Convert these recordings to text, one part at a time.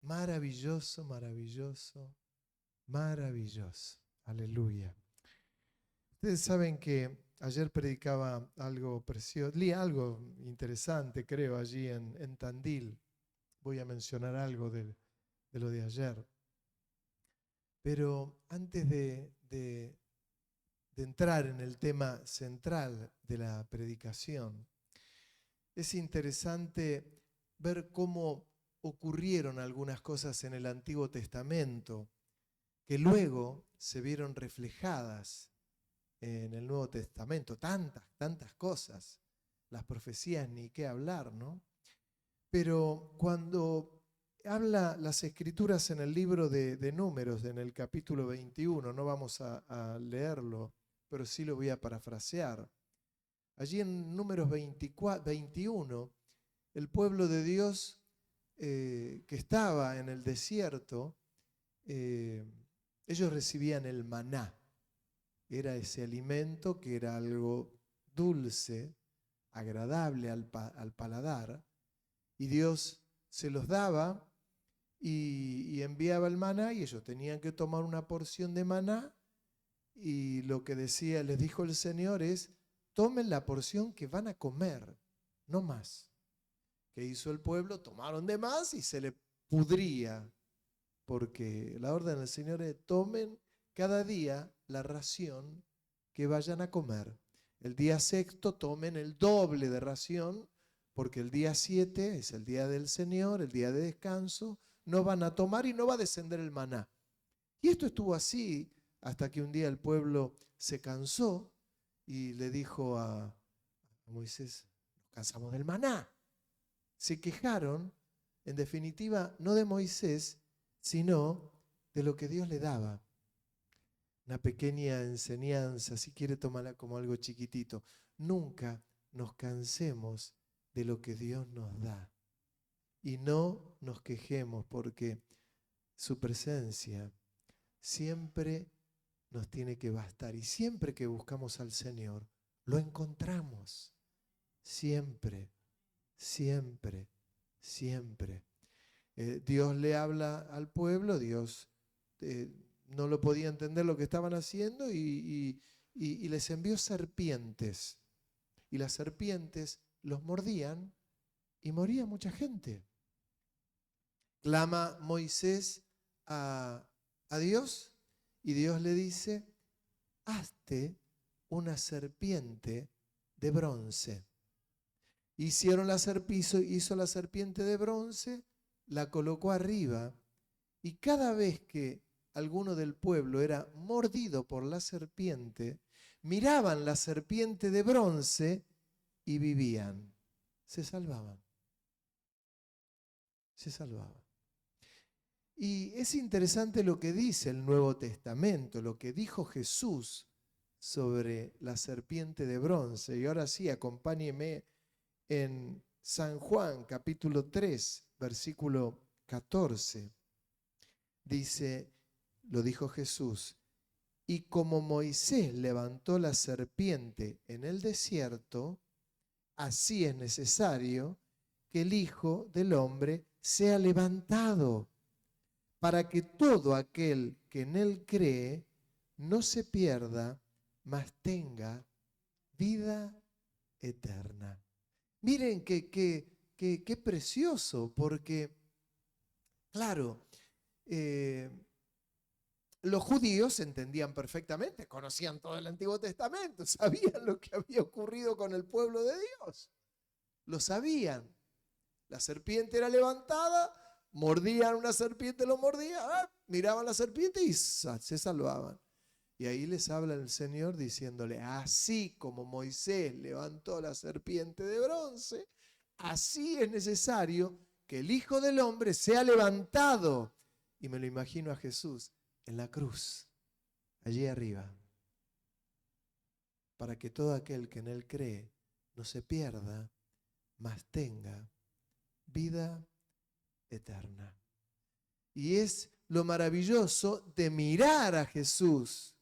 Maravilloso, maravilloso, maravilloso. Aleluya. Ustedes saben que ayer predicaba algo precioso, leí algo interesante, creo, allí en Tandil. Voy a mencionar algo de lo de ayer. Pero antes de entrar en el tema central de la predicación, es interesante ver cómo ocurrieron algunas cosas en el Antiguo Testamento que luego se vieron reflejadas en el Nuevo Testamento. Tantas cosas. Las profecías ni qué hablar, ¿no? Pero cuando habla las Escrituras en el libro de Números, en el capítulo 21, no vamos a leerlo, pero sí lo voy a parafrasear. Allí en Números 21, el pueblo de Dios que estaba en el desierto, ellos recibían el maná. Era ese alimento que era algo dulce, agradable al paladar, y Dios se los daba y enviaba el maná, y ellos tenían que tomar una porción de maná, y lo que les dijo el Señor es: tomen la porción que van a comer, no más. ¿Qué hizo el pueblo? Tomaron de más y se le pudría, porque la orden del Señor es: tomen cada día la ración que vayan a comer. El día sexto tomen el doble de ración, porque el día 7 es el día del Señor, el día de descanso, no van a tomar y no va a descender el maná. Y esto estuvo así hasta que un día el pueblo se cansó y le dijo a Moisés: nos cansamos del maná. Se quejaron, en definitiva, no de Moisés, sino de lo que Dios le daba. Una pequeña enseñanza, si quiere tomarla como algo chiquitito. Nunca nos cansemos de lo que Dios nos da. Y no nos quejemos, porque su presencia siempre nos tiene que bastar. Y siempre que buscamos al Señor, lo encontramos. Siempre, siempre, siempre. Dios le habla al pueblo, Dios no lo podía entender lo que estaban haciendo y les envió serpientes. Y las serpientes los mordían y moría mucha gente. Clama Moisés a Dios y Dios le dice: hazte una serpiente de bronce. Hizo la serpiente de bronce, la colocó arriba, y cada vez que alguno del pueblo era mordido por la serpiente, miraban la serpiente de bronce y vivían. Se salvaban. Se salvaban. Y es interesante lo que dice el Nuevo Testamento, lo que dijo Jesús sobre la serpiente de bronce. Y ahora sí, acompáñeme en San Juan, capítulo 3, versículo 14. Dice, lo dijo Jesús: y como Moisés levantó la serpiente en el desierto, así es necesario que el Hijo del Hombre sea levantado, para que todo aquel que en él cree no se pierda, mas tenga vida eterna. Miren qué precioso, porque, claro, los judíos entendían perfectamente, conocían todo el Antiguo Testamento, sabían lo que había ocurrido con el pueblo de Dios. Lo sabían. La serpiente era levantada, mordían una serpiente, lo mordía, miraban la serpiente y se salvaban. Y ahí les habla el Señor diciéndole: así como Moisés levantó la serpiente de bronce, así es necesario que el Hijo del Hombre sea levantado. Y me lo imagino a Jesús en la cruz, allí arriba, para que todo aquel que en él cree no se pierda, mas tenga vida eterna. Y es lo maravilloso de mirar a Jesús.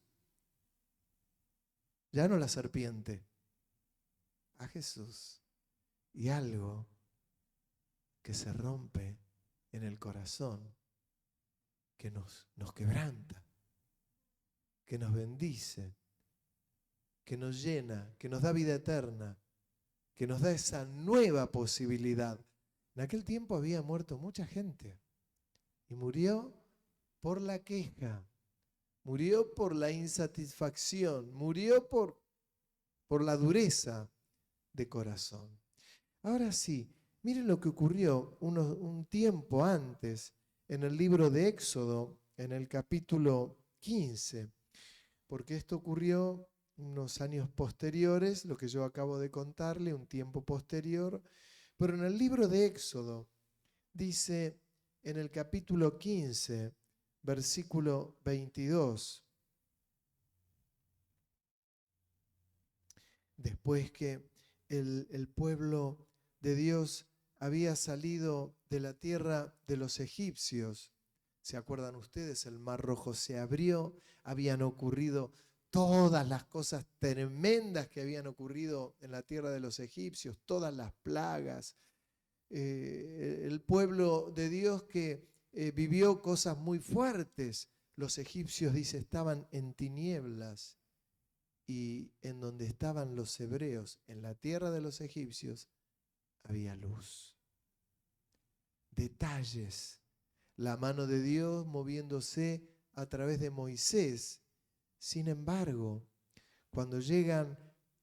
Ya no la serpiente, a Jesús. Y algo que se rompe en el corazón que nos quebranta, que nos bendice, que nos llena, que nos da vida eterna, que nos da esa nueva posibilidad. En aquel tiempo había muerto mucha gente y murió por la queja, murió por la insatisfacción, murió por la dureza de corazón. Ahora sí, miren lo que ocurrió un tiempo antes en el libro de Éxodo, en el capítulo 15, porque esto ocurrió unos años posteriores, lo que yo acabo de contarle, un tiempo posterior, pero en el libro de Éxodo dice en el capítulo 15, versículo 22, después que el pueblo de Dios había salido de la tierra de los egipcios. ¿Se acuerdan ustedes? El Mar Rojo se abrió, habían ocurrido todas las cosas tremendas que habían ocurrido en la tierra de los egipcios, todas las plagas. El pueblo de Dios que vivió cosas muy fuertes. Los egipcios, dice, estaban en tinieblas. Y en donde estaban los hebreos, en la tierra de los egipcios, había luz. Detalles. La mano de Dios moviéndose a través de Moisés. Sin embargo, cuando llegan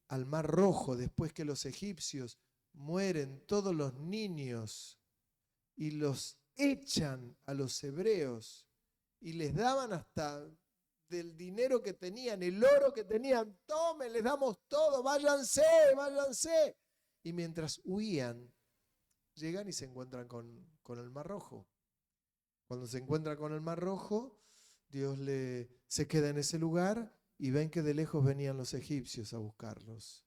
al Mar Rojo, después que los egipcios mueren todos los niños y los echan a los hebreos y les daban hasta del dinero que tenían, el oro que tenían, tomen, les damos todo, váyanse, váyanse. Y mientras huían, llegan y se encuentran con el Mar Rojo. Cuando se encuentran con el Mar Rojo, Dios se queda en ese lugar y ven que de lejos venían los egipcios a buscarlos.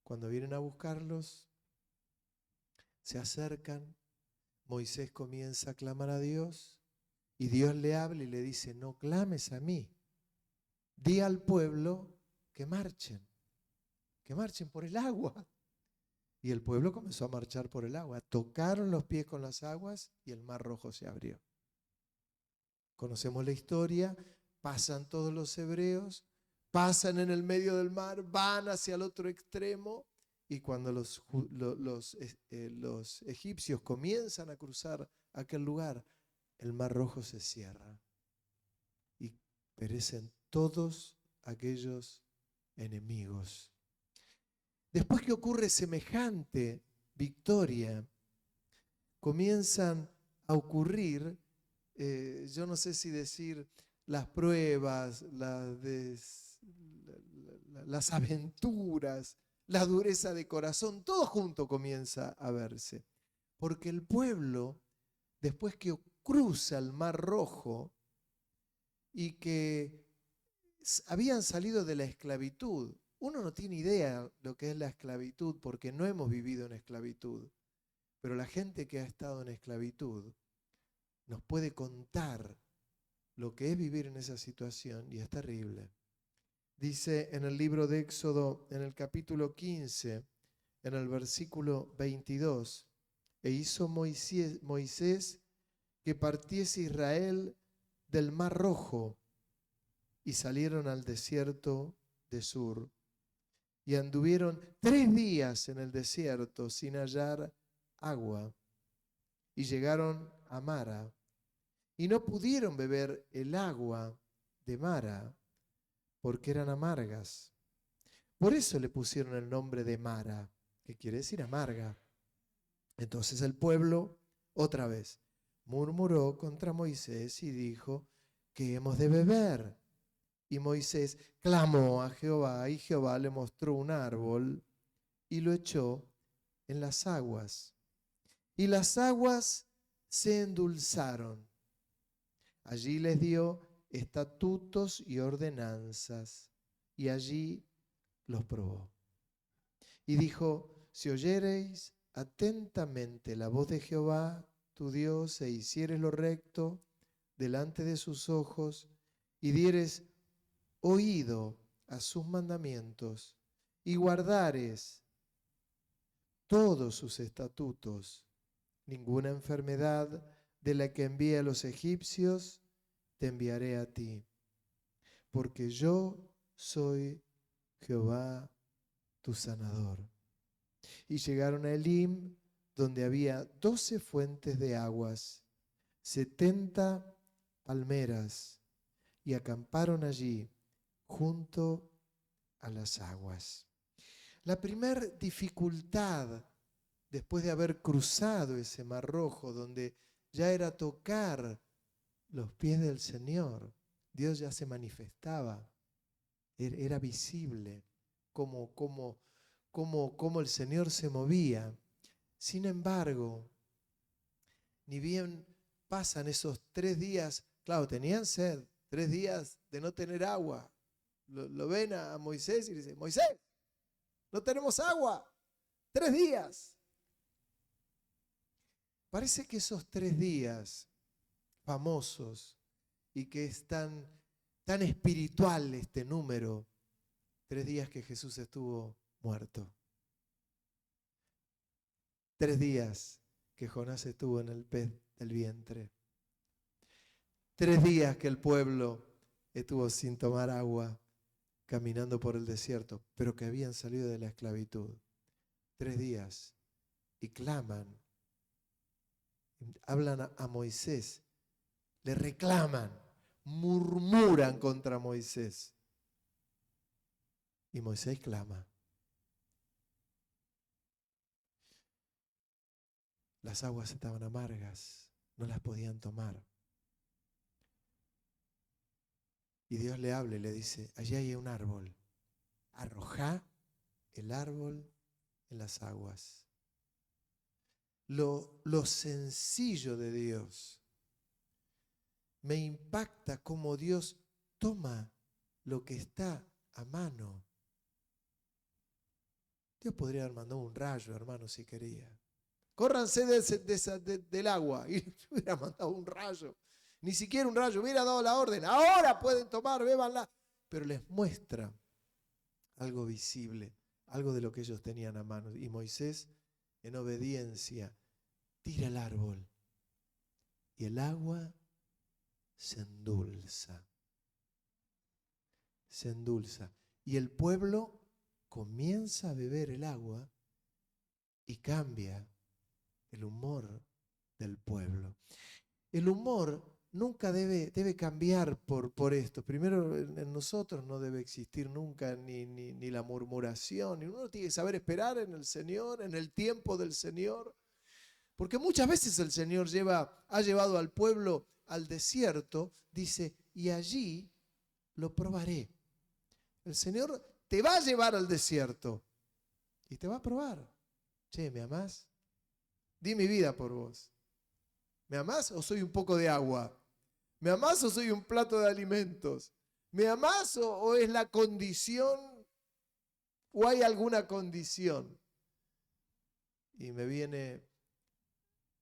Cuando vienen a buscarlos, se acercan, Moisés comienza a clamar a Dios y Dios le habla y le dice, no clames a mí, di al pueblo que marchen por el agua. Y el pueblo comenzó a marchar por el agua, tocaron los pies con las aguas y el Mar Rojo se abrió. Conocemos la historia, pasan todos los hebreos, pasan en el medio del mar, van hacia el otro extremo y cuando los egipcios comienzan a cruzar aquel lugar, el Mar Rojo se cierra y perecen todos aquellos enemigos. Después que ocurre semejante victoria, comienzan a ocurrir, yo no sé si decir las pruebas, las aventuras, la dureza de corazón, todo junto comienza a verse. Porque el pueblo, después que cruza el Mar Rojo y que habían salido de la esclavitud, uno no tiene idea lo que es la esclavitud porque no hemos vivido en esclavitud, pero la gente que ha estado en esclavitud nos puede contar lo que es vivir en esa situación y es terrible. Dice en el libro de Éxodo, en el capítulo 15, en el versículo 22, e hizo Moisés que partiese Israel del Mar Rojo y salieron al desierto de Sur. Y anduvieron 3 días en el desierto sin hallar agua. Y llegaron a Mara. Y no pudieron beber el agua de Mara, porque eran amargas. Por eso le pusieron el nombre de Mara, que quiere decir amarga. Entonces el pueblo, otra vez, murmuró contra Moisés y dijo, ¿qué hemos de beber? Y Moisés clamó a Jehová y Jehová le mostró un árbol y lo echó en las aguas. Y las aguas se endulzaron. Allí les dio estatutos y ordenanzas y allí los probó. Y dijo, si oyereis atentamente la voz de Jehová, tu Dios, e hicieres lo recto delante de sus ojos y dieres oído a sus mandamientos y guardares todos sus estatutos, ninguna enfermedad de la que envié a los egipcios, te enviaré a ti, porque yo soy Jehová tu sanador. Y llegaron a Elim, donde había 12 fuentes de aguas, 70 palmeras, y acamparon allí, junto a las aguas. La primera dificultad, después de haber cruzado ese mar rojo, donde ya era tocar los pies del Señor, Dios ya se manifestaba, era visible cómo el Señor se movía. Sin embargo, ni bien pasan esos 3 días, claro, tenían sed, 3 días de no tener agua. Lo ven a Moisés y le dicen: Moisés, no tenemos agua, 3 días. Parece que esos 3 días famosos y que es tan espiritual este número, 3 días que Jesús estuvo muerto. 3 días que Jonás estuvo en el pez del vientre. 3 días que el pueblo estuvo sin tomar agua, caminando por el desierto, pero que habían salido de la esclavitud. 3 días y claman, hablan a Moisés, le reclaman, murmuran contra Moisés. Y Moisés clama. Las aguas estaban amargas, no las podían tomar. Y Dios le habla y le dice: allí hay un árbol, arrojá el árbol en las aguas. Lo sencillo de Dios me impacta, cómo Dios toma lo que está a mano. Dios podría haber mandado un rayo, hermano, si quería. Córranse del agua, y hubiera mandado un rayo. Ni siquiera un rayo, hubiera dado la orden: ahora pueden tomar, bébanla. Pero les muestra algo visible, algo de lo que ellos tenían a mano. Y Moisés, en obediencia, tira el árbol y el agua se endulza. Se endulza. Y el pueblo comienza a beber el agua y cambia el humor del pueblo. El humor nunca debe cambiar por esto. Primero, en nosotros no debe existir nunca ni la murmuración. Y uno tiene que saber esperar en el Señor, en el tiempo del Señor. Porque muchas veces el Señor ha llevado al pueblo al desierto, dice: y allí lo probaré. El Señor te va a llevar al desierto y te va a probar. Che, ¿me amás? Di mi vida por vos. ¿Me amás o soy un poco de agua? ¿Me amás o soy un plato de alimentos? ¿Me amás o es la condición o hay alguna condición? Y me viene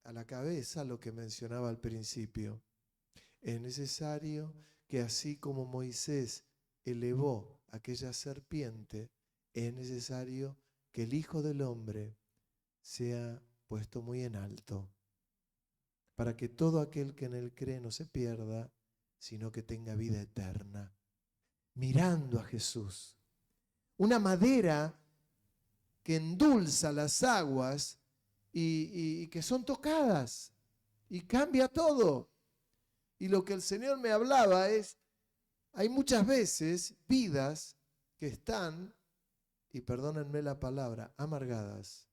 a la cabeza lo que mencionaba al principio. Es necesario que, así como Moisés elevó aquella serpiente, es necesario que el Hijo del Hombre sea puesto muy en alto, para que todo aquel que en él cree no se pierda, sino que tenga vida eterna. Mirando a Jesús, una madera que endulza las aguas y que son tocadas y cambia todo. Y lo que el Señor me hablaba es: hay muchas veces vidas que están, y perdónenme la palabra, amargadas.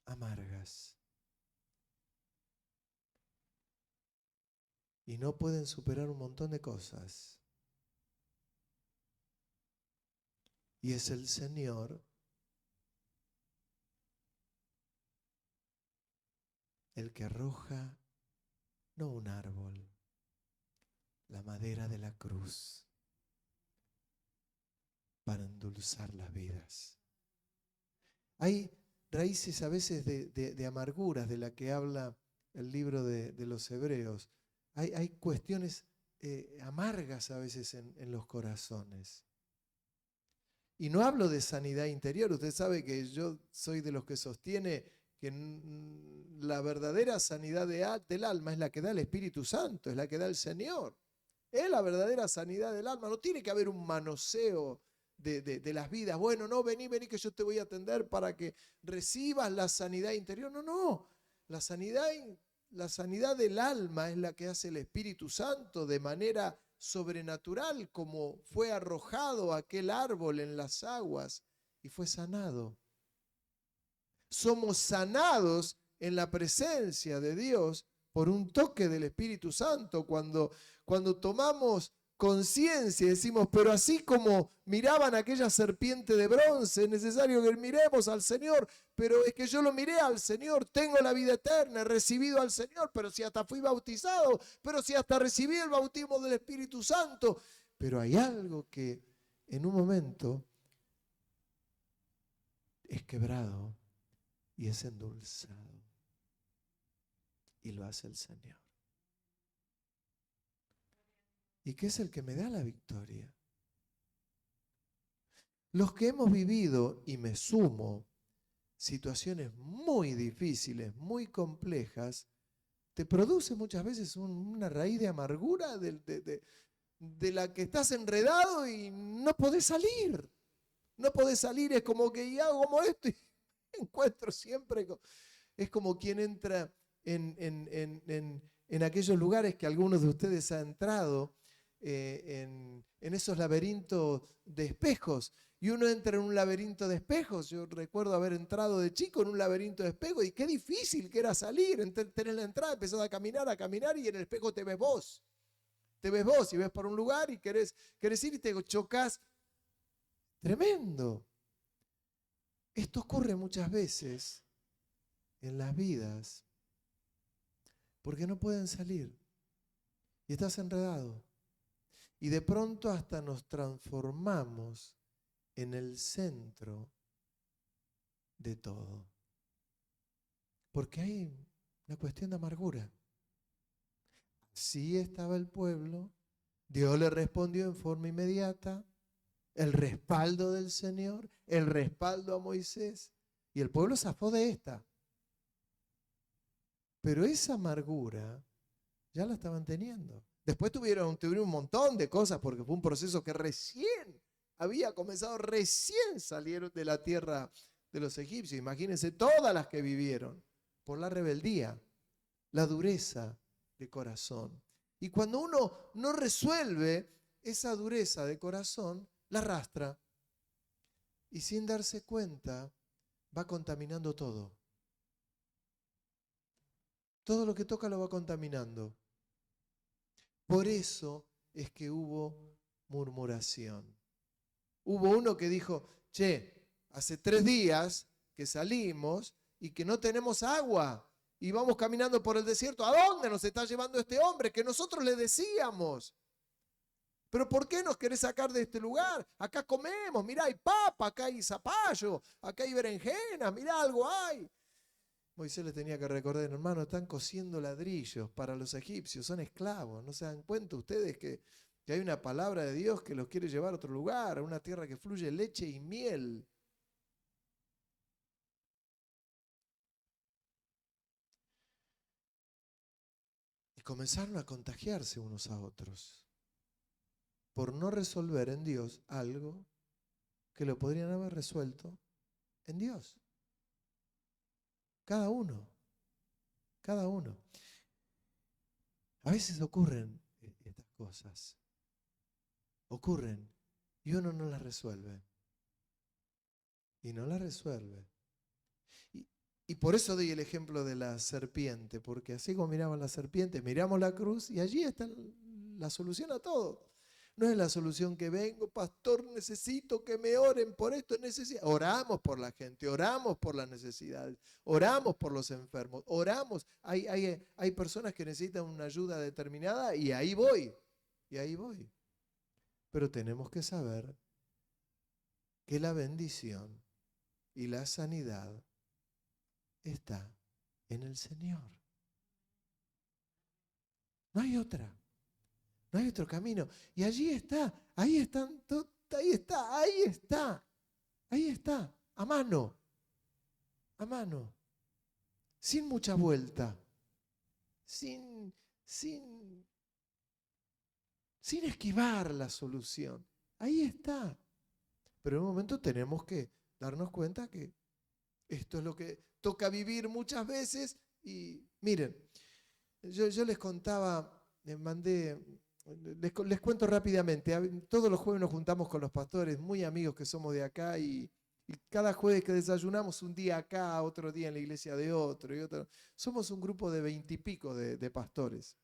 Amargas. Y no pueden superar un montón de cosas. Y es el Señor el que arroja no un árbol, la madera de la cruz, para endulzar las vidas. Hay raíces a veces de amarguras de la que habla el libro de los Hebreos. Hay cuestiones amargas a veces en los corazones. Y no hablo de sanidad interior. Usted sabe que yo soy de los que sostiene la verdadera sanidad del alma es la que da el Espíritu Santo, es la que da el Señor. Es la verdadera sanidad del alma. No tiene que haber un manoseo de las vidas. Bueno, no, vení que yo te voy a atender para que recibas la sanidad interior. No, no. La sanidad del alma es la que hace el Espíritu Santo de manera sobrenatural, como fue arrojado aquel árbol en las aguas y fue sanado. Somos sanados en la presencia de Dios por un toque del Espíritu Santo. Cuando tomamos conciencia y decimos, pero así como miraban aquella serpiente de bronce, es necesario que miremos al Señor, pero es que yo lo miré al Señor, tengo la vida eterna, he recibido al Señor, pero si hasta fui bautizado, pero si hasta recibí el bautismo del Espíritu Santo, pero hay algo que en un momento es quebrado y es endulzado. Y lo hace el Señor. ¿Y qué es el que me da la victoria? Los que hemos vivido, y me sumo, situaciones muy difíciles, muy complejas, te produce muchas veces una raíz de amargura de la que estás enredado y no podés salir. No podés salir, es como que ya hago como esto y encuentro siempre. Es como quien entra en aquellos lugares que algunos de ustedes han entrado, en esos laberintos de espejos. Y uno entra en un laberinto de espejos. Yo recuerdo haber entrado de chico en un laberinto de espejos y qué difícil que era salir. Tenés la entrada, empezás a caminar y en el espejo te ves vos. Te ves vos y ves por un lugar y querés ir y te chocas. Tremendo. Esto ocurre muchas veces en las vidas porque no pueden salir y estás enredado. Y de pronto hasta nos transformamos en el centro de todo. Porque hay una cuestión de amargura. Así estaba el pueblo, Dios le respondió en forma inmediata, el respaldo del Señor, el respaldo a Moisés, y el pueblo zafó de esta. Pero esa amargura ya la estaban teniendo. Después tuvieron un montón de cosas porque fue un proceso que recién había comenzado, recién salieron de la tierra de los egipcios. Imagínense todas las que vivieron por la rebeldía, la dureza de corazón. Y cuando uno no resuelve esa dureza de corazón, la arrastra y sin darse cuenta va contaminando todo. Todo lo que toca lo va contaminando. Por eso es que hubo murmuración. Hubo uno que dijo, che, hace 3 días que salimos y que no tenemos agua y vamos caminando por el desierto. ¿A dónde nos está llevando este hombre? Que nosotros le decíamos. ¿Pero por qué nos querés sacar de este lugar? Acá comemos, mirá, hay papa, acá hay zapallo, acá hay berenjena, mirá, algo hay. Moisés les tenía que recordar, hermano, están cosiendo ladrillos para los egipcios, son esclavos. ¿No se dan cuenta ustedes que hay una palabra de Dios que los quiere llevar a otro lugar, a una tierra que fluye leche y miel? Y comenzaron a contagiarse unos a otros por no resolver en Dios algo que lo podrían haber resuelto en Dios. Cada uno. Cada uno. A veces ocurren estas cosas. Ocurren y uno no las resuelve. Y no las resuelve. Y por eso doy el ejemplo de la serpiente, porque así como miraban la serpiente, miramos la cruz y allí está la solución a todo. No es la solución que vengo, pastor, necesito que me oren por esto. Oramos por la gente, oramos por las necesidades, oramos por los enfermos, oramos. Hay personas que necesitan una ayuda determinada y ahí voy, Pero tenemos que saber que la bendición y la sanidad está en el Señor. No hay otra. No hay otro camino. Y allí está, ahí están, ahí está, a mano, sin mucha vuelta, sin esquivar la solución. Ahí está. Pero en un momento tenemos que darnos cuenta que esto es lo que toca vivir muchas veces. Y miren, yo les contaba, les cuento rápidamente. Todos los jueves nos juntamos con los pastores, muy amigos que somos de acá, y cada jueves que desayunamos, un día acá, otro día en la iglesia de otro y otro. Somos un grupo de 20 y pico de pastores.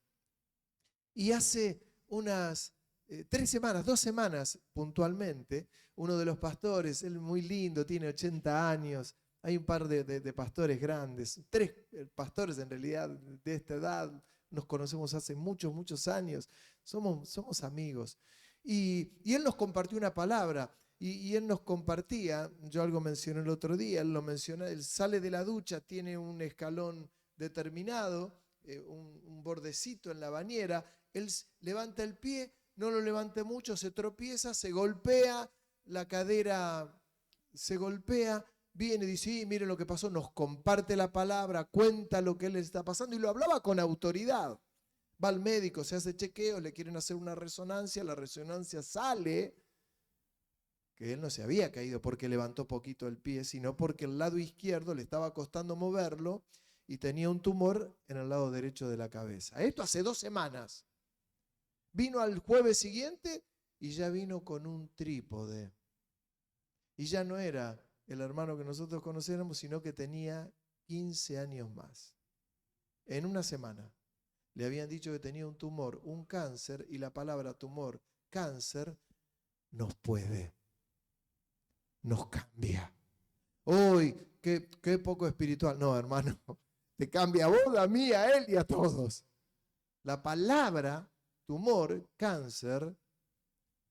Y hace unas 2 semanas puntualmente, uno de los pastores, él muy lindo, tiene 80 años, hay un par de pastores grandes, 3 pastores en realidad de esta edad, nos conocemos hace muchos, muchos años, somos amigos. Y él nos compartió una palabra, y él nos compartía, yo algo mencioné el otro día, él lo mencionó, él sale de la ducha, tiene un escalón determinado, un bordecito en la bañera, él levanta el pie, no lo levante mucho, se tropieza, se golpea, la cadera se golpea, viene y dice, sí, miren lo que pasó, nos comparte la palabra, cuenta lo que él le está pasando, y lo hablaba con autoridad. Va al médico, se hace chequeo, le quieren hacer una resonancia, la resonancia sale que él no se había caído porque levantó poquito el pie, sino porque el lado izquierdo le estaba costando moverlo y tenía un tumor en el lado derecho de la cabeza. Esto hace 2 semanas. Vino al jueves siguiente y ya vino con un trípode. Y ya no era el hermano que nosotros conociéramos, sino que tenía 15 años más. En una semana le habían dicho que tenía un tumor, un cáncer, y la palabra tumor, cáncer, nos cambia. Uy, qué poco espiritual. No, hermano, te cambia a vos, a mí, a él y a todos. La palabra tumor, cáncer,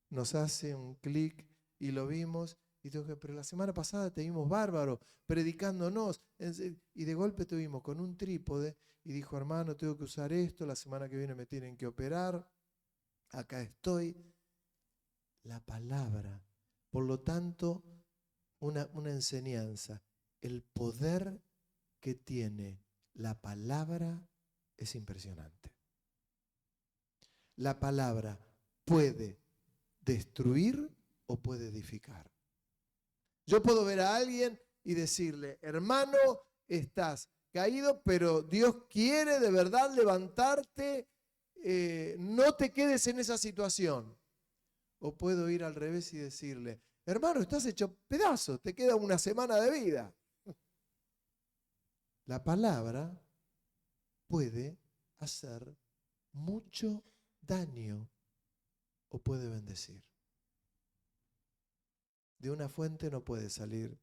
nos hace un clic y lo vimos. Y digo, pero la semana pasada te vimos bárbaro, predicándonos. Y de golpe te vimos con un trípode y dijo, hermano, tengo que usar esto, la semana que viene me tienen que operar. Acá estoy. La palabra. Por lo tanto, una enseñanza. El poder que tiene la palabra es impresionante. La palabra puede destruir o puede edificar. Yo puedo ver a alguien y decirle, hermano, estás caído, pero Dios quiere de verdad levantarte, no te quedes en esa situación. O puedo ir al revés y decirle, hermano, estás hecho pedazos, te queda una semana de vida. La palabra puede hacer mucho daño o puede bendecir. De una fuente no puede salir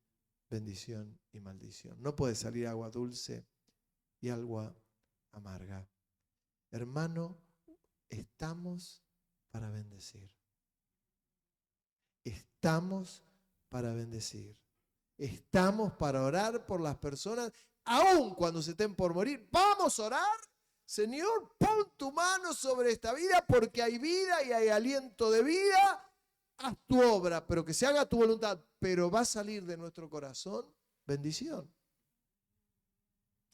bendición y maldición. No puede salir agua dulce y agua amarga. Hermano, estamos para bendecir. Estamos para bendecir. Estamos para orar por las personas, aun cuando se estén por morir. Vamos a orar. Señor, pon tu mano sobre esta vida porque hay vida y hay aliento de vida. Haz tu obra, pero que se haga tu voluntad. Pero va a salir de nuestro corazón bendición.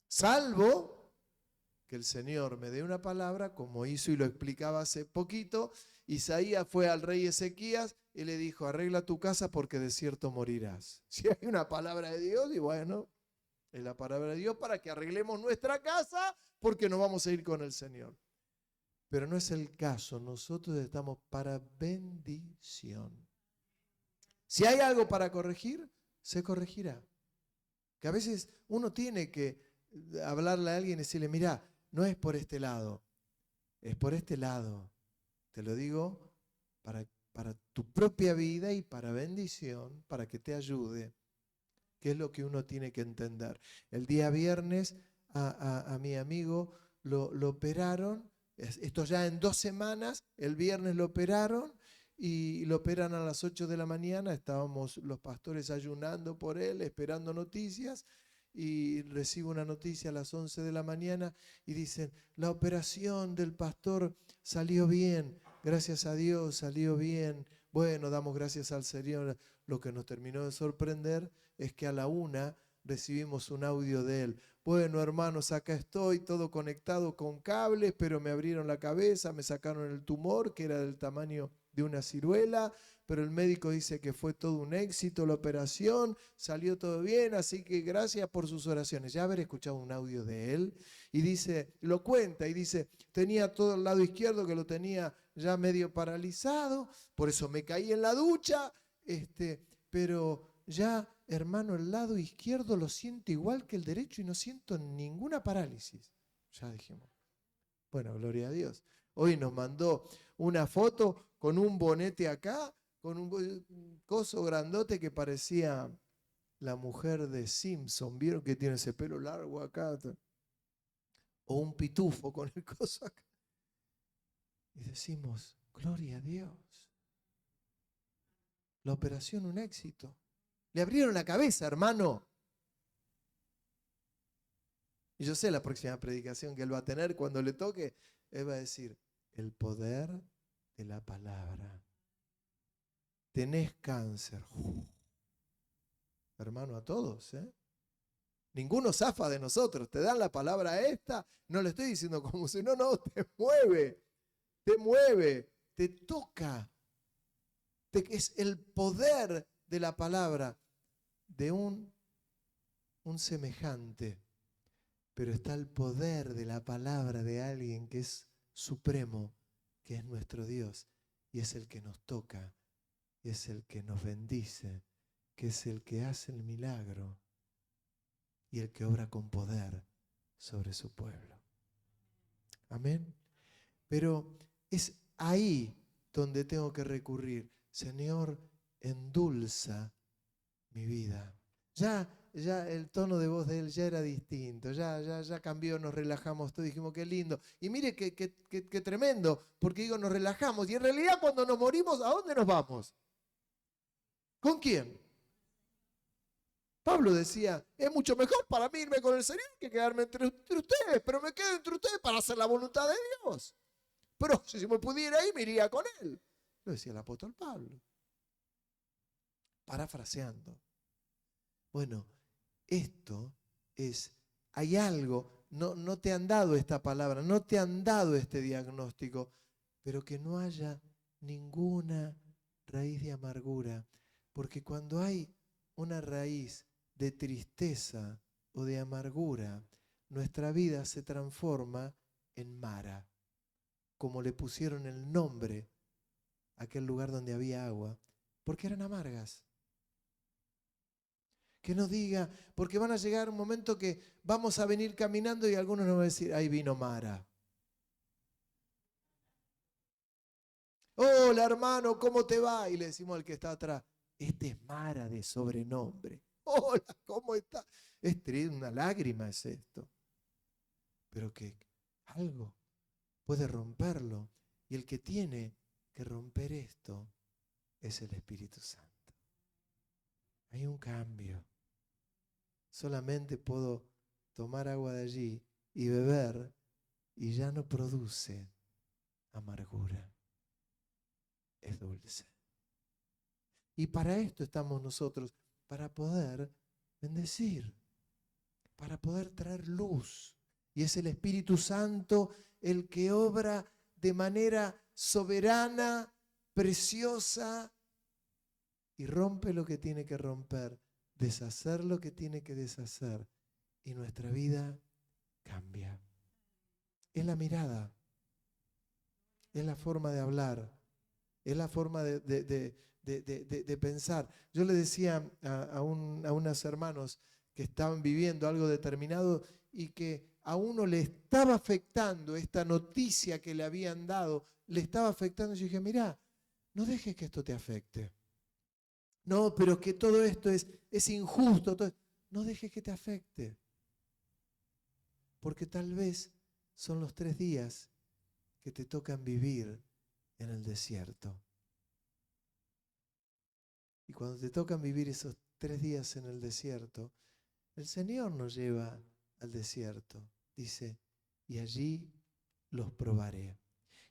Salvo que el Señor me dé una palabra, como hizo y lo explicaba hace poquito. Isaías fue al rey Ezequías y le dijo, arregla tu casa porque de cierto morirás. Si hay una palabra de Dios, y bueno, es la palabra de Dios para que arreglemos nuestra casa porque nos vamos a ir con el Señor. Pero no es el caso, nosotros estamos para bendición. Si hay algo para corregir, se corregirá. Que a veces uno tiene que hablarle a alguien y decirle, mira, no es por este lado, es por este lado. Te lo digo para tu propia vida y para bendición, para que te ayude. ¿Qué es lo que uno tiene que entender? El día viernes a mi amigo lo operaron, esto ya en 2 semanas, el viernes lo operaron y lo operan a las 8 de la mañana, estábamos los pastores ayunando por él, esperando noticias, y recibo una noticia a las 11 de la mañana y dicen, la operación del pastor salió bien, gracias a Dios salió bien. Bueno, damos gracias al Señor. Lo que nos terminó de sorprender es que a la 1 recibimos un audio de él. Bueno, hermanos, acá estoy, todo conectado con cables, pero me abrieron la cabeza, me sacaron el tumor, que era del tamaño de una ciruela, pero el médico dice que fue todo un éxito la operación, salió todo bien, así que gracias por sus oraciones. Ya haber escuchado un audio de él y dice, lo cuenta y dice, tenía todo el lado izquierdo que lo tenía ya medio paralizado, por eso me caí en la ducha, pero ya, hermano, el lado izquierdo lo siento igual que el derecho y no siento ninguna parálisis. Ya dijimos, bueno, gloria a Dios. Hoy nos mandó una foto con un bonete acá, con un coso grandote que parecía la mujer de Simpson. ¿Vieron que tiene ese pelo largo acá? O un pitufo con el coso acá. Y decimos, gloria a Dios. La operación un éxito. Le abrieron la cabeza, hermano. Y yo sé la próxima predicación que él va a tener cuando le toque. Él va a decir, el poder de la palabra. Tenés cáncer. Hermano, a todos, ¿eh? Ninguno zafa de nosotros. Te dan la palabra esta. No le estoy diciendo como si no, te mueve. Te mueve. Te toca. Es el poder de la palabra de un semejante. Pero está el poder de la palabra de alguien que es supremo, que es nuestro Dios, y es el que nos toca, y es el que nos bendice, que es el que hace el milagro y el que obra con poder sobre su pueblo. Amén. Pero es ahí donde tengo que recurrir. Señor, endulza mi vida. Ya el tono de voz de él ya era distinto, ya cambió, nos relajamos todos, dijimos qué lindo. Y mire qué tremendo, porque digo nos relajamos y en realidad cuando nos morimos, ¿a dónde nos vamos? ¿Con quién? Pablo decía, es mucho mejor para mí irme con el Señor que quedarme entre ustedes, pero me quedo entre ustedes para hacer la voluntad de Dios. Pero si me pudiera ir, me iría con él. Lo decía el apóstol Pablo. Parafraseando. Bueno, esto es, hay algo, no te han dado esta palabra, no te han dado este diagnóstico, pero que no haya ninguna raíz de amargura, porque cuando hay una raíz de tristeza o de amargura, nuestra vida se transforma en Mara, como le pusieron el nombre a aquel lugar donde había agua, porque eran amargas. Que no diga, porque van a llegar un momento que vamos a venir caminando y algunos nos van a decir, ahí vino Mara. Hola hermano, ¿cómo te va? Y le decimos al que está atrás, este es Mara de sobrenombre. Hola, ¿cómo está? Es triste, una lágrima es esto. Pero que algo puede romperlo. Y el que tiene que romper esto es el Espíritu Santo. Hay un cambio. Solamente puedo tomar agua de allí y beber y ya no produce amargura. Es dulce. Y para esto estamos nosotros, para poder bendecir, para poder traer luz. Y es el Espíritu Santo el que obra de manera soberana, preciosa, y rompe lo que tiene que romper, deshacer lo que tiene que deshacer, y nuestra vida cambia. Es la mirada, es la forma de hablar, es la forma de pensar. Yo le decía a unos hermanos que estaban viviendo algo determinado y que a uno le estaba afectando esta noticia que le habían dado, le estaba afectando. Yo dije, mirá, no dejes que esto te afecte. No, pero que todo esto es injusto. No dejes que te afecte. Porque tal vez son los 3 días que te tocan vivir en el desierto. Y cuando te tocan vivir esos 3 días en el desierto, el Señor nos lleva al desierto. Dice, y allí los probaré.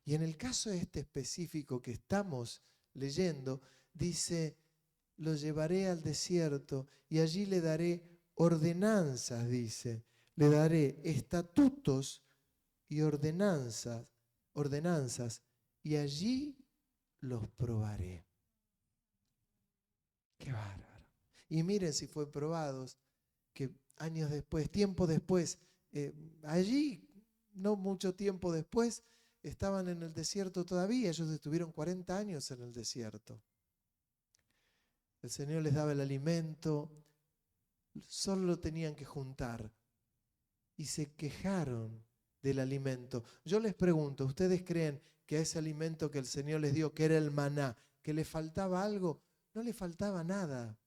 Y en el caso este específico que estamos leyendo, dice, los llevaré al desierto y allí le daré ordenanzas, dice, le daré estatutos y ordenanzas, y allí los probaré. Qué bárbaro. Y miren si fue probados, que años después, tiempo después, allí, no mucho tiempo después, estaban en el desierto todavía. Ellos estuvieron 40 años en el desierto. El Señor les daba el alimento, solo lo tenían que juntar. Y se quejaron del alimento. Yo les pregunto, ¿ustedes creen que a ese alimento que el Señor les dio, que era el maná, que le faltaba algo? No le faltaba nada.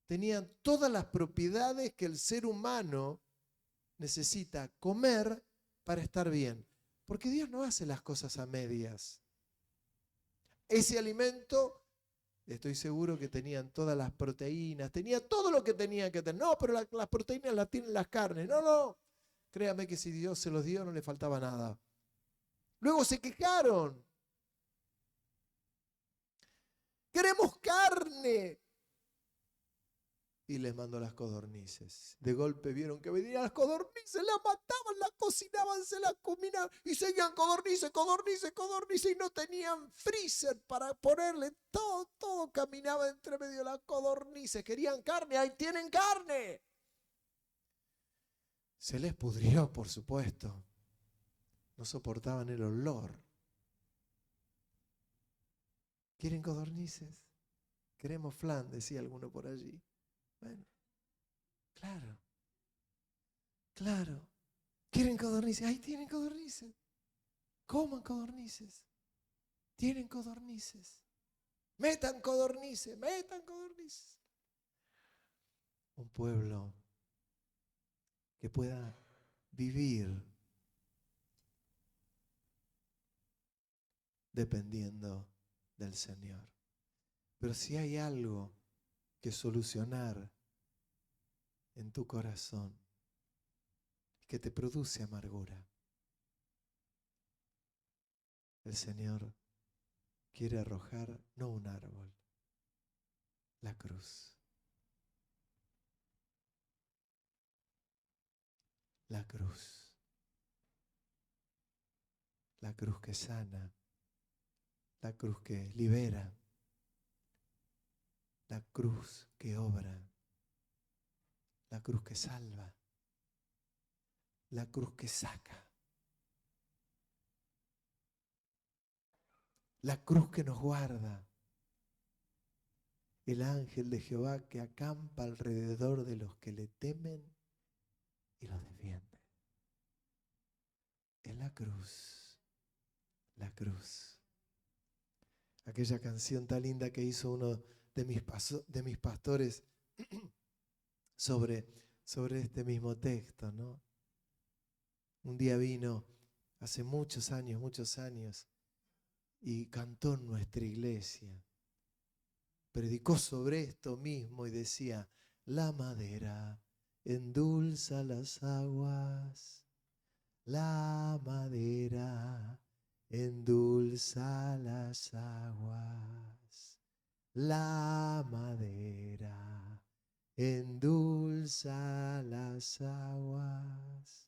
Tenían todas las propiedades que el ser humano necesita comer para estar bien. Porque Dios no hace las cosas a medias. Ese alimento, estoy seguro que tenían todas las proteínas, tenía todo lo que tenían que tener. No, pero las proteínas las tienen las carnes. No, no. Créame que si Dios se los dio no le faltaba nada. Luego se quejaron. Queremos carne. Y les mandó las codornices. De golpe vieron que venían las codornices, las mataban, las cocinaban, se las combinaban y seguían codornices, y no tenían freezer para ponerle todo caminaba entre medio de las codornices. Querían carne, ahí tienen carne. Se les pudrió, por supuesto. No soportaban el olor. ¿Quieren codornices? Queremos flan, decía alguno por allí. Bueno, claro. ¿Quieren codornices? Ahí tienen codornices. Coman codornices. Tienen codornices. Metan codornices. Un pueblo que pueda vivir dependiendo del Señor. Pero si hay algo que solucionar en tu corazón que te produce amargura, el Señor quiere arrojar no un árbol, la cruz. La cruz. La cruz que sana, la cruz que libera, la cruz que obra, la cruz que salva, la cruz que saca, la cruz que nos guarda, el ángel de Jehová que acampa alrededor de los que le temen y los defiende. Es la cruz, la cruz. Aquella canción tan linda que hizo uno de mis pastores sobre este mismo texto, ¿no? Un día vino, hace muchos años, y cantó en nuestra iglesia. Predicó sobre esto mismo y decía: la madera endulza las aguas, la madera endulza las aguas, la madera endulza las aguas.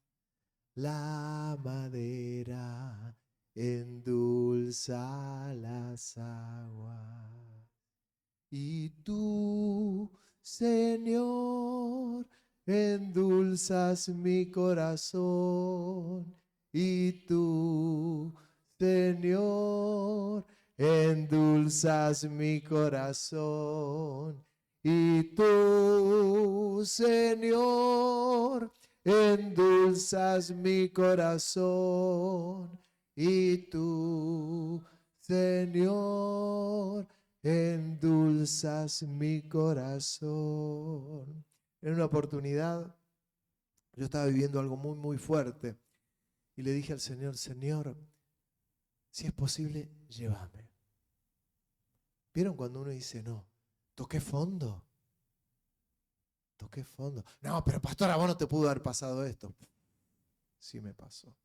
La madera endulza las aguas. Y tú, Señor, endulzas mi corazón. Y tú, Señor, endulzas mi corazón. Y tú, Señor, endulzas mi corazón. Y tú, Señor, endulzas mi corazón. En una oportunidad, yo estaba viviendo algo muy fuerte y le dije al Señor: Señor, si es posible, llévame. ¿Vieron cuando uno dice no? Toqué fondo. No, pero pastor, a vos no te pudo haber pasado esto. Sí me pasó.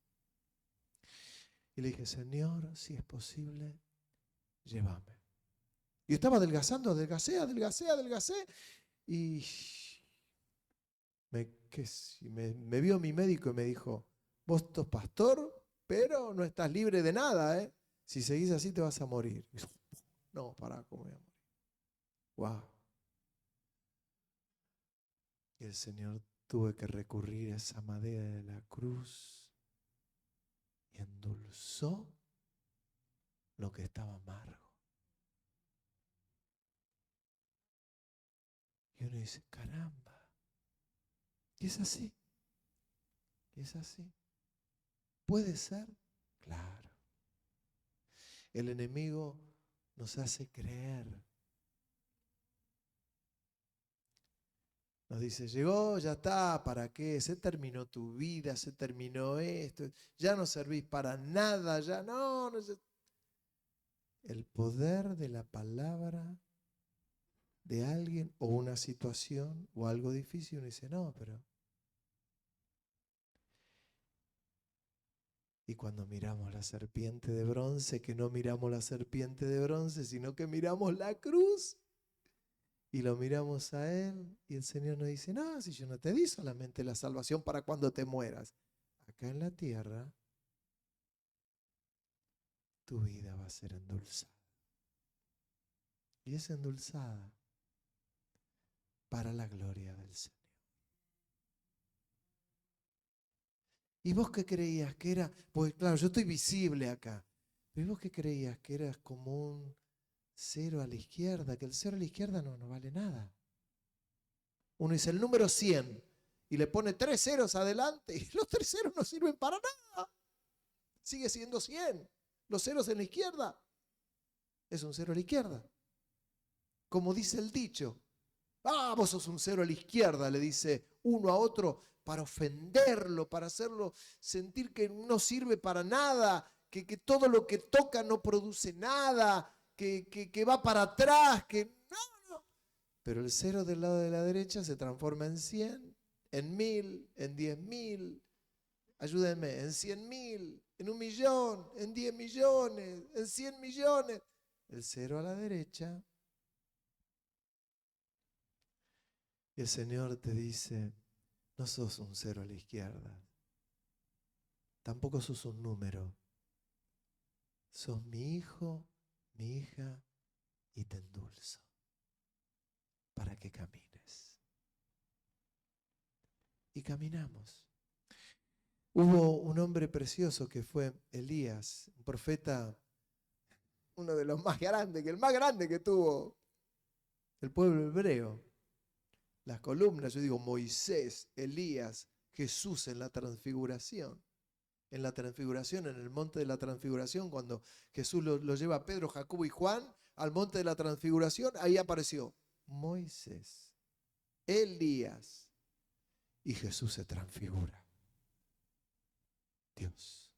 Y le dije: Señor, si es posible, llévame. Y estaba adelgazando, adelgacé. Y me vio mi médico y me dijo, vos sos pastor, pero no estás libre de nada, ¿eh? Si seguís así te vas a morir. Y yo, no, pará, ¿cómo voy a morir? Wow. Y el Señor tuvo que recurrir a esa madera de la cruz y endulzó lo que estaba amargo. Y uno dice, caramba, y es así, y es así. ¿Puede ser? Claro. El enemigo nos hace creer. Nos dice, llegó, ya está, ¿para qué? Se terminó tu vida, se terminó esto, ya no servís para nada, ya no. El poder de la palabra de alguien o una situación o algo difícil, uno dice, no, pero... Y cuando miramos la serpiente de bronce, que no miramos la serpiente de bronce, sino que miramos la cruz y lo miramos a Él y el Señor nos dice, no, si yo no te di solamente la salvación para cuando te mueras. Acá en la tierra, tu vida va a ser endulzada. Y es endulzada para la gloria del Señor. ¿Y vos qué creías que era? Pues claro, yo estoy visible acá. ¿Pero vos qué creías que eras como un cero a la izquierda? Que el cero a la izquierda no vale nada. Uno dice el número 100 y le pone 3 ceros adelante y los 3 ceros no sirven para nada. Sigue siendo 100. Los ceros en la izquierda es un cero a la izquierda. Como dice el dicho, vos sos un cero a la izquierda, le dice uno a otro para ofenderlo, para hacerlo sentir que no sirve para nada, que todo lo que toca no produce nada, que va para atrás, que no. Pero el cero del lado de la derecha se transforma en 100, en 1000, en 10.000, ayúdenme, en 100.000, en 1.000.000, en 10 millones, en 100 millones. El cero a la derecha. Y el Señor te dice, no sos un cero a la izquierda, tampoco sos un número. Sos mi hijo, mi hija, y te endulzo para que camines. Y caminamos. Hubo un hombre precioso que fue Elías, un profeta, uno de los más grandes, el más grande que tuvo el pueblo hebreo. Las columnas, yo digo Moisés, Elías, Jesús en la transfiguración. En la transfiguración, en el monte de la transfiguración, cuando Jesús lo lleva a Pedro, Jacobo y Juan al monte de la transfiguración, ahí apareció Moisés, Elías, y Jesús se transfigura. Dios.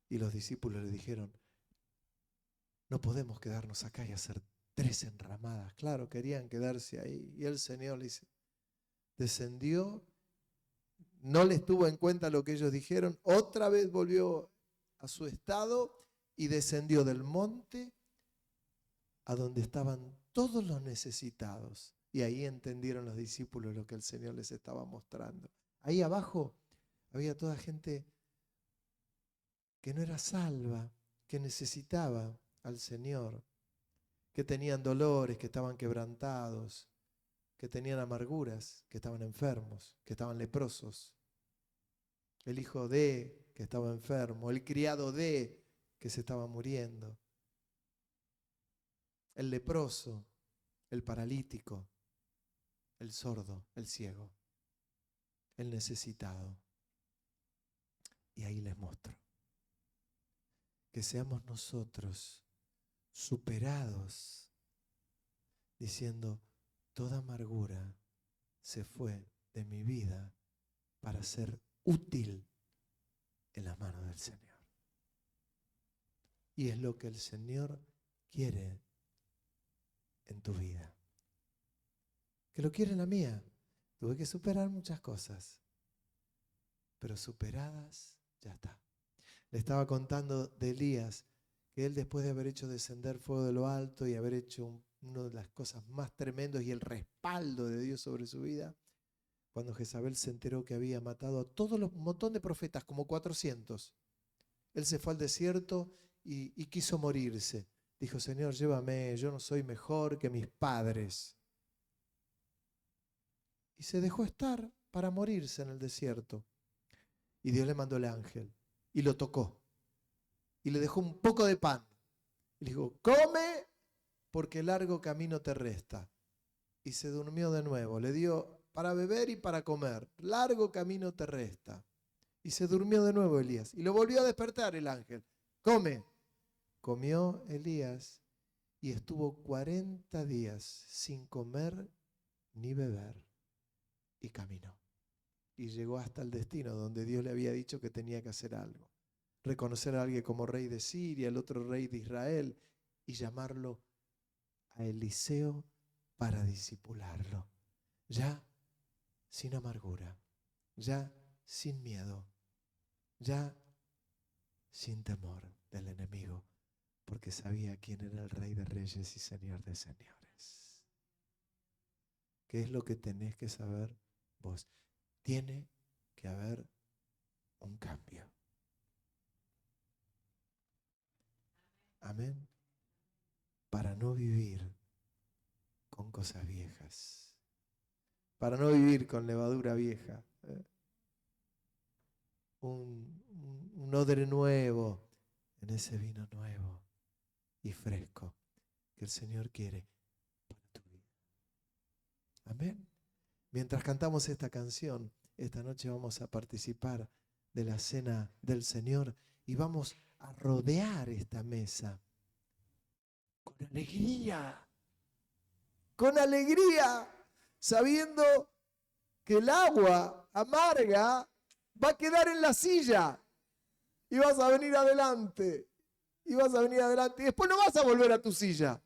Y los discípulos le dijeron, no podemos quedarnos acá y hacer 3 enramadas. Claro, querían quedarse ahí. Y el Señor le dice, descendió, no les tuvo en cuenta lo que ellos dijeron, otra vez volvió a su estado y descendió del monte a donde estaban todos los necesitados. Y ahí entendieron los discípulos lo que el Señor les estaba mostrando. Ahí abajo había toda gente que no era salva, que necesitaba al Señor, que tenían dolores, que estaban quebrantados, que tenían amarguras, que estaban enfermos, que estaban leprosos. El hijo de, que estaba enfermo, el criado de, que se estaba muriendo. El leproso, el paralítico, el sordo, el ciego, el necesitado. Y ahí les muestro que seamos nosotros superados, diciendo, toda amargura se fue de mi vida para ser útil en las manos del Señor. Y es lo que el Señor quiere en tu vida. Que lo quiere en la mía. Tuve que superar muchas cosas, pero superadas ya está. Le estaba contando de Elías, que él después de haber hecho descender fuego de lo alto y haber hecho una de las cosas más tremendas y el respaldo de Dios sobre su vida, cuando Jezabel se enteró que había matado a un montón de profetas, como 400. Él se fue al desierto y quiso morirse. Dijo, Señor, llévame, yo no soy mejor que mis padres. Y se dejó estar para morirse en el desierto. Y Dios le mandó el ángel y lo tocó. Y le dejó un poco de pan. Y le dijo, come porque largo camino te resta. Y se durmió de nuevo. Le dio para beber y para comer. Largo camino te resta. Y se durmió de nuevo Elías. Y lo volvió a despertar el ángel. Come. Comió Elías y estuvo 40 días sin comer ni beber. Y caminó. Y llegó hasta el destino donde Dios le había dicho que tenía que hacer algo. Reconocer a alguien como rey de Siria, el otro rey de Israel, y llamarlo a Eliseo para discipularlo. Ya sin amargura, ya sin miedo, ya sin temor del enemigo, porque sabía quién era el Rey de Reyes y Señor de Señores. ¿Qué es lo que tenés que saber vos? Tiene que haber un cambio. Amén. Para no vivir con cosas viejas. Para no vivir con levadura vieja. Un odre nuevo en ese vino nuevo y fresco que el Señor quiere para tu vida. Amén. Mientras cantamos esta canción, esta noche vamos a participar de la cena del Señor y vamos a rodear esta mesa con alegría, sabiendo que el agua amarga va a quedar en la silla y vas a venir adelante, y después no vas a volver a tu silla.